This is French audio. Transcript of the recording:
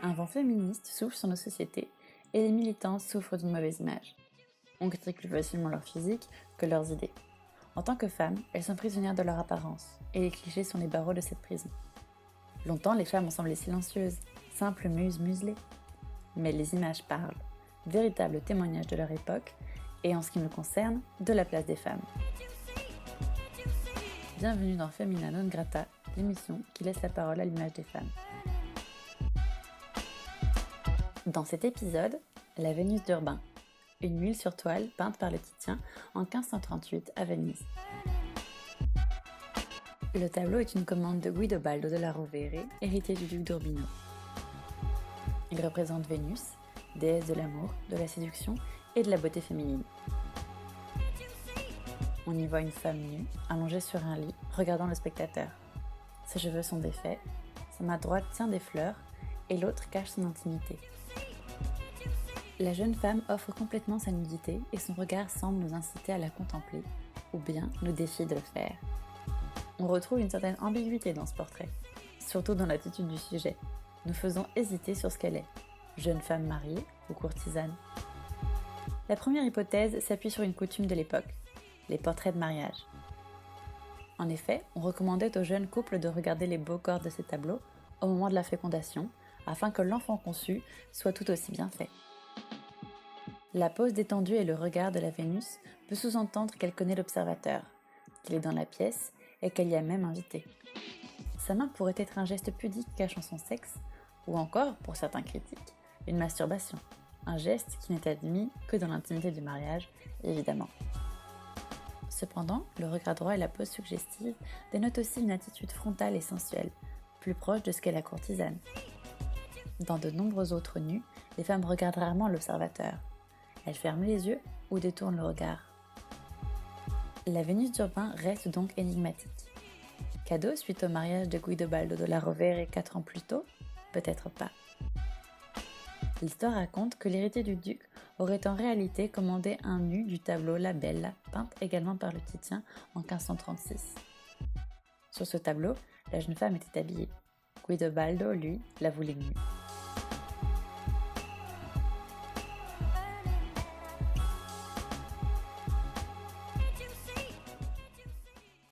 Un vent féministe souffle sur nos sociétés et les militantes souffrent d'une mauvaise image. On critique plus facilement leur physique que leurs idées. En tant que femmes, elles sont prisonnières de leur apparence et les clichés sont les barreaux de cette prison. Longtemps, les femmes ont semblé silencieuses, simples muses muselées. Mais les images parlent, véritables témoignages de leur époque et en ce qui me concerne, de la place des femmes. Bienvenue dans Femina Non Grata, l'émission qui laisse la parole à l'image des femmes. Dans cet épisode, la Vénus d'Urbain, une huile sur toile peinte par le Titien en 1538 à Venise. Le tableau est une commande de Guidobaldo de la Rovere, héritier du duc d'Urbino. Il représente Vénus, déesse de l'amour, de la séduction et de la beauté féminine. On y voit une femme nue, allongée sur un lit, regardant le spectateur. Ses cheveux sont défaits, sa main droite tient des fleurs et l'autre cache son intimité. La jeune femme offre complètement sa nudité et son regard semble nous inciter à la contempler, ou bien nous défier de le faire. On retrouve une certaine ambiguïté dans ce portrait, surtout dans l'attitude du sujet. Nous faisons hésiter sur ce qu'elle est, jeune femme mariée ou courtisane. La première hypothèse s'appuie sur une coutume de l'époque, les portraits de mariage. En effet, on recommandait aux jeunes couples de regarder les beaux corps de ces tableaux au moment de la fécondation, afin que l'enfant conçu soit tout aussi bien fait. La pose détendue et le regard de la Vénus peut sous-entendre qu'elle connaît l'observateur, qu'il est dans la pièce et qu'elle y a même invité. Sa main pourrait être un geste pudique cachant son sexe, ou encore, pour certains critiques, une masturbation, un geste qui n'est admis que dans l'intimité du mariage, évidemment. Cependant, le regard droit et la pose suggestive dénotent aussi une attitude frontale et sensuelle, plus proche de ce qu'est la courtisane. Dans de nombreux autres nus, les femmes regardent rarement l'observateur. Elles ferment les yeux ou détournent le regard. La Vénus d'Urbain reste donc énigmatique. Cadeau suite au mariage de Guidobaldo de la Rovere 4 ans plus tôt? Peut-être pas. L'histoire raconte que l'héritier du duc aurait en réalité commandé un nu du tableau La Bella, peinte également par le Titien en 1536. Sur ce tableau, la jeune femme était habillée. Guidobaldo, lui, la voulait nue.